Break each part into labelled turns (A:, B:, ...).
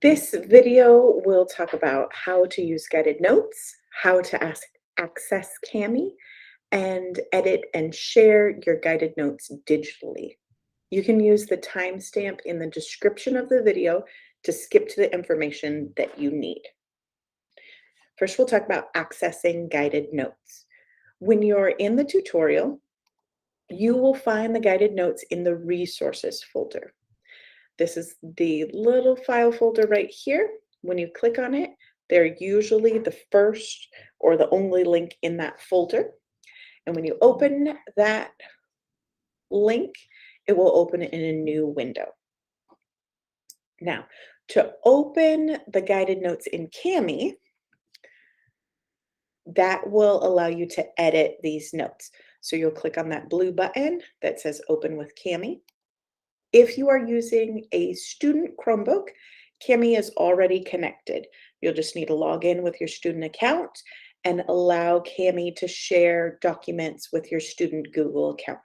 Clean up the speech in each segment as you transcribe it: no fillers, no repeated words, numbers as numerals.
A: This video will talk about how to use guided notes, how to access Kami, and edit and share your guided notes digitally. You can use the timestamp in the description of the video to skip to the information that you need. First, we'll talk about accessing guided notes. When you're in the tutorial, you will find the guided notes in the resources folder. This is the little file folder right here. When you click on it, they're usually the first or the only link in that folder. And when you open that link, it will open in a new window. Now, to open the guided notes in Kami, that will allow you to edit these notes. So you'll click on that blue button that says Open with Kami. If you are using a student Chromebook, Kami is already connected. You'll just need to log in with your student account and allow Kami to share documents with your student Google account.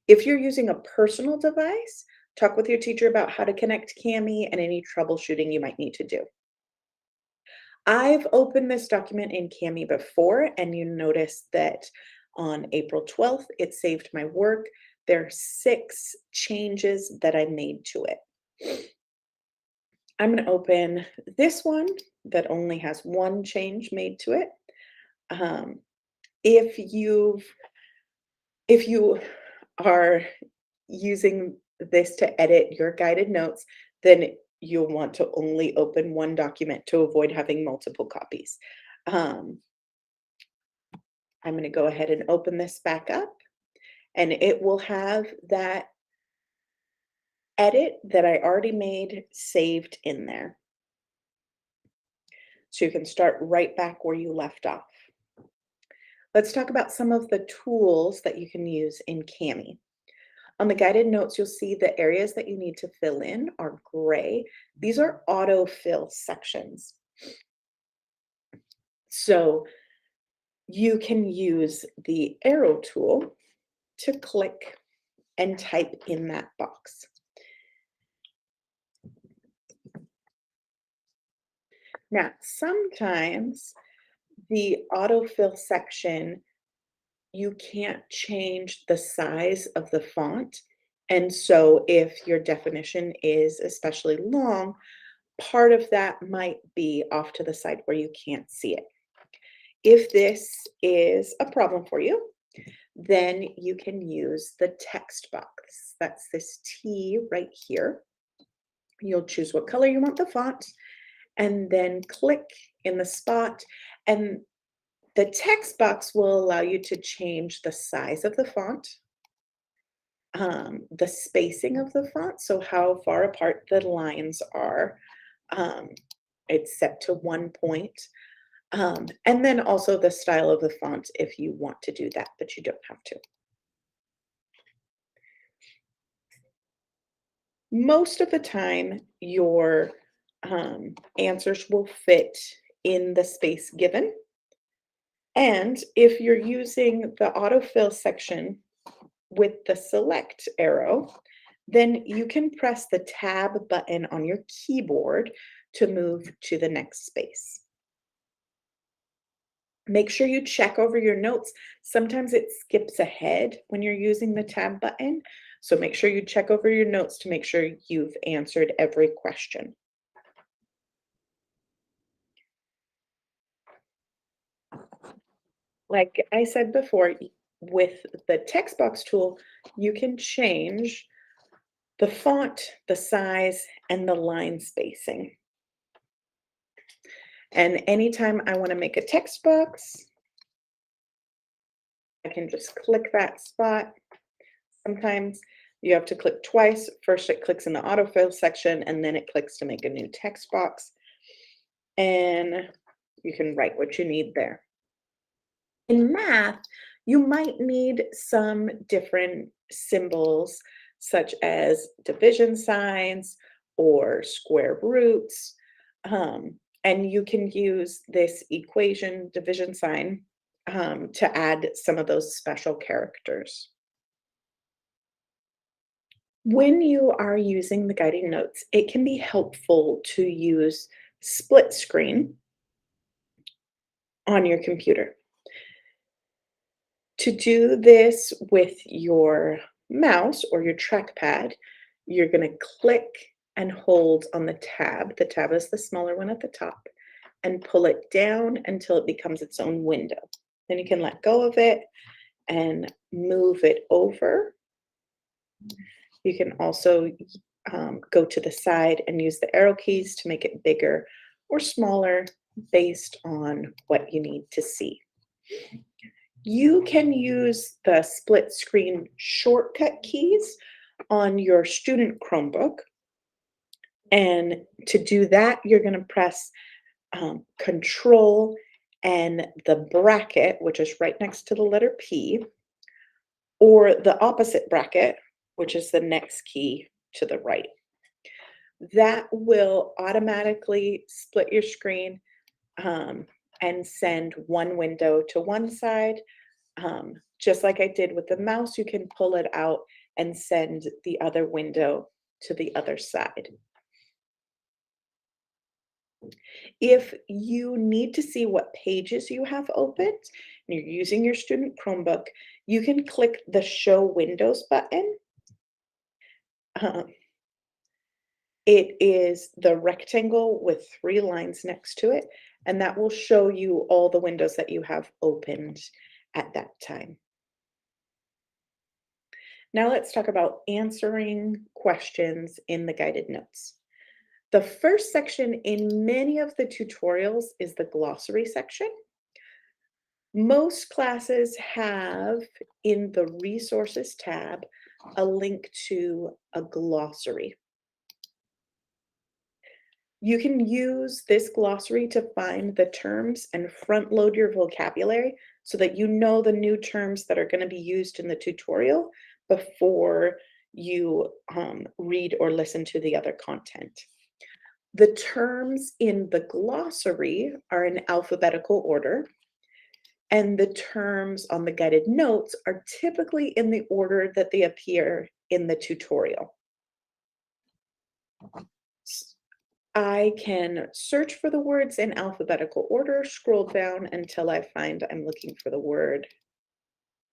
A: If you're using a personal device, talk with your teacher about how to connect Kami and any troubleshooting you might need to do. I've opened this document in Kami before, and you notice that on April 12th, it saved my work. There are 6 changes that I made to it. I'm going to open this one that only has 1 change made to it. If you are using this to edit your guided notes, then you'll want to only open 1 document to avoid having multiple copies. I'm going to go ahead and open this back up, and it will have that edit that I already made saved in there. So you can start right back where you left off. Let's talk about some of the tools that you can use in Kami. On the guided notes, you'll see the areas that you need to fill in are gray. These are autofill sections. So you can use the arrow tool to click and type in that box. Now, sometimes the autofill section, you can't change the size of the font. And so if your definition is especially long, part of that might be off to the side where you can't see it. If this is a problem for you, then you can use the text box. That's this T right here. You'll choose what color you want the font and then click in the spot, and the text box will allow you to change the size of the font, the spacing of the font, so how far apart the lines are. It's set to 1 point. And then also the style of the font if you want to do that, but you don't have to. Most of the time, your answers will fit in the space given. And if you're using the autofill section with the select arrow, then you can press the tab button on your keyboard to move to the next space. Make sure you check over your notes. Sometimes it skips ahead when you're using the tab button. So make sure you check over your notes to make sure you've answered every question. Like I said before, with the text box tool, you can change the font, the size, and the line spacing. And anytime I want to make a text box, I can just click that spot. Sometimes you have to click twice. First, it clicks in the autofill section, and then it clicks to make a new text box. And you can write what you need there. In math, you might need some different symbols, such as division signs or square roots. And you can use this equation division sign to add some of those special characters. When you are using the guiding notes, it can be helpful to use split screen on your computer. To do this with your mouse or your trackpad, you're going to click and hold on the tab. The tab is the smaller one at the top, and pull it down until it becomes its own window. Then you can let go of it and move it over. You can also go to the side and use the arrow keys to make it bigger or smaller based on what you need to see. You can use the split screen shortcut keys on your student Chromebook. And to do that, you're going to press Control and the bracket, which is right next to the letter P, or the opposite bracket, which is the next key to the right. That will automatically split your screen and send one window to one side. Just like I did with the mouse, you can pull it out and send the other window to the other side. If you need to see what pages you have opened and you're using your student Chromebook, you can click the Show Windows button. It is the rectangle with 3 lines next to it, and that will show you all the windows that you have opened at that time. Now let's talk about answering questions in the guided notes. The first section in many of the tutorials is the glossary section. Most classes have in the resources tab a link to a glossary. You can use this glossary to find the terms and front load your vocabulary so that you know the new terms that are going to be used in the tutorial before you read or listen to the other content. The terms in the glossary are in alphabetical order, and the terms on the guided notes are typically in the order that they appear in the tutorial. I can search for the words in alphabetical order, scroll down until I find I'm looking for the word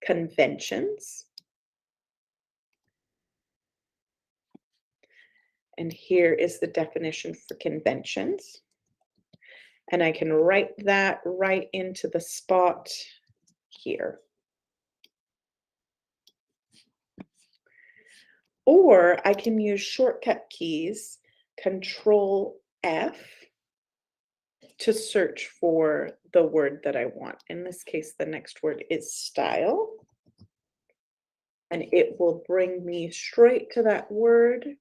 A: conventions. And here is the definition for conventions. And I can write that right into the spot here. Or I can use shortcut keys, Control F, to search for the word that I want. In this case, the next word is style. And it will bring me straight to that word.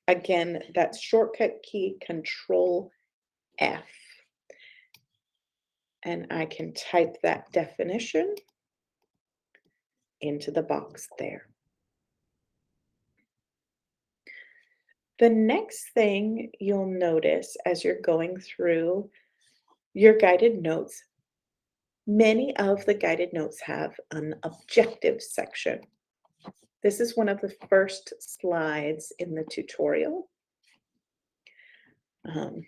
A: Again, that's shortcut key, Control F. And I can type that definition into the box there. The next thing you'll notice as you're going through your guided notes, many of the guided notes have an objective section. This is one of the first slides in the tutorial. And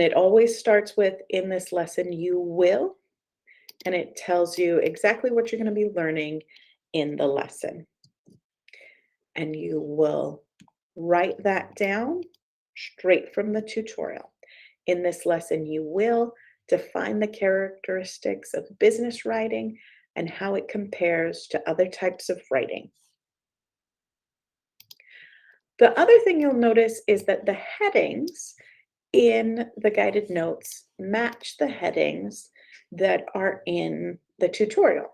A: it always starts with, in this lesson, you will, and it tells you exactly what you're going to be learning in the lesson. And you will write that down straight from the tutorial. In this lesson, you will define the characteristics of business writing and how it compares to other types of writing. The other thing you'll notice is that the headings in the guided notes match the headings that are in the tutorial.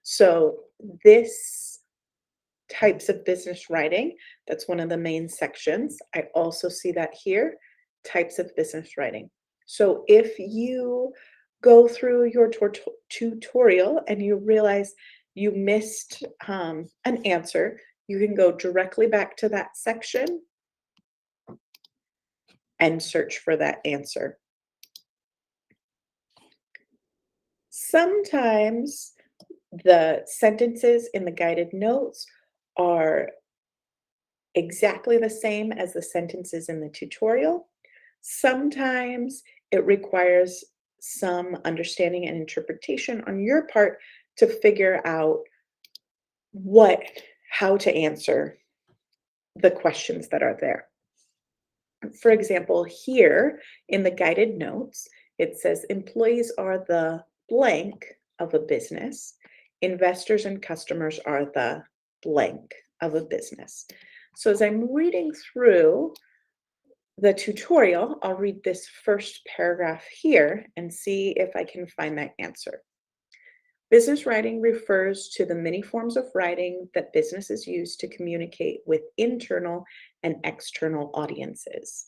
A: So this types of business writing, that's one of the main sections. I also see that here, types of business writing. So if you go through your tutorial and you realize you missed an answer, you can go directly back to that section and search for that answer. Sometimes The sentences in the guided notes are exactly the same as the sentences in the tutorial. Sometimes it requires some understanding and interpretation on your part to figure out what how to answer the questions that are there. For example, here in the guided notes, it says employees are the blank of a business, investors and customers are the blank of a business. So as I'm reading through the tutorial, I'll read this first paragraph here and see if I can find that answer. Business writing refers to the many forms of writing that businesses use to communicate with internal and external audiences.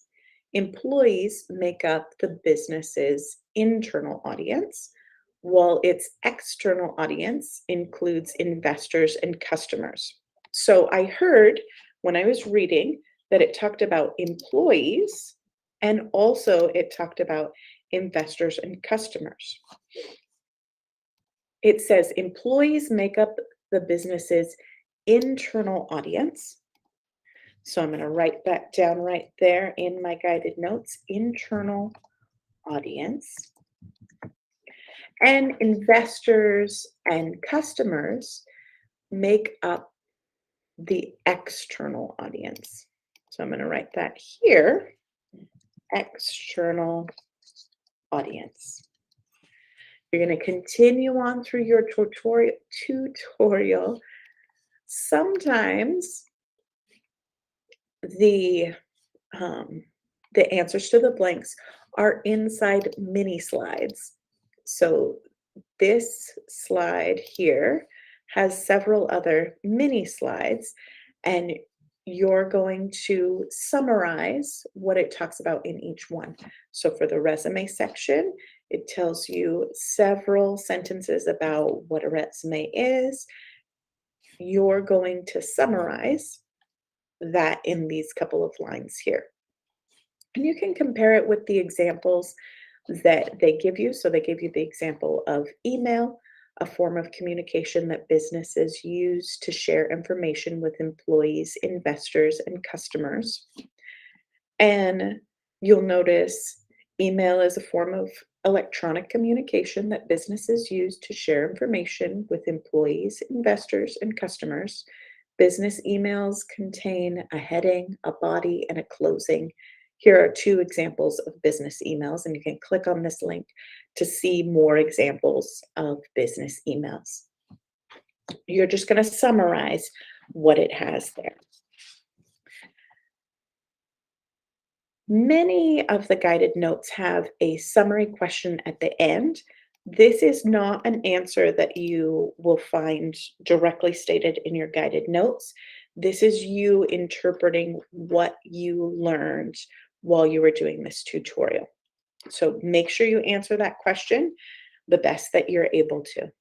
A: Employees make up the business's internal audience, while its external audience includes investors and customers. So I heard when I was reading that it talked about employees and also it talked about investors and customers. It says employees make up the business's internal audience. So I'm going to write that down right there in my guided notes, internal audience. And investors and customers make up the external audience. So I'm going to write that here, external audience. You're going to continue on through your tutorial. Sometimes the answers to the blanks are inside mini slides. So this slide here has several other mini slides, and you're going to summarize what it talks about in each one. So for the resume section, it tells you several sentences about what a resume is. You're going to summarize that in these couple of lines here. And you can compare it with the examples that they give you. So they give you the example of email, a form of communication that businesses use to share information with employees, investors, and customers. And you'll notice email is a form of electronic communication that businesses use to share information with employees, investors, and customers. Business emails contain a heading, a body, and a closing. Here are two examples of business emails, and you can click on this link to see more examples of business emails. You're just going to summarize what it has there. Many of the guided notes have a summary question at the end. This is not an answer that you will find directly stated in your guided notes. This is you interpreting what you learned while you were doing this tutorial. So make sure you answer that question the best that you're able to.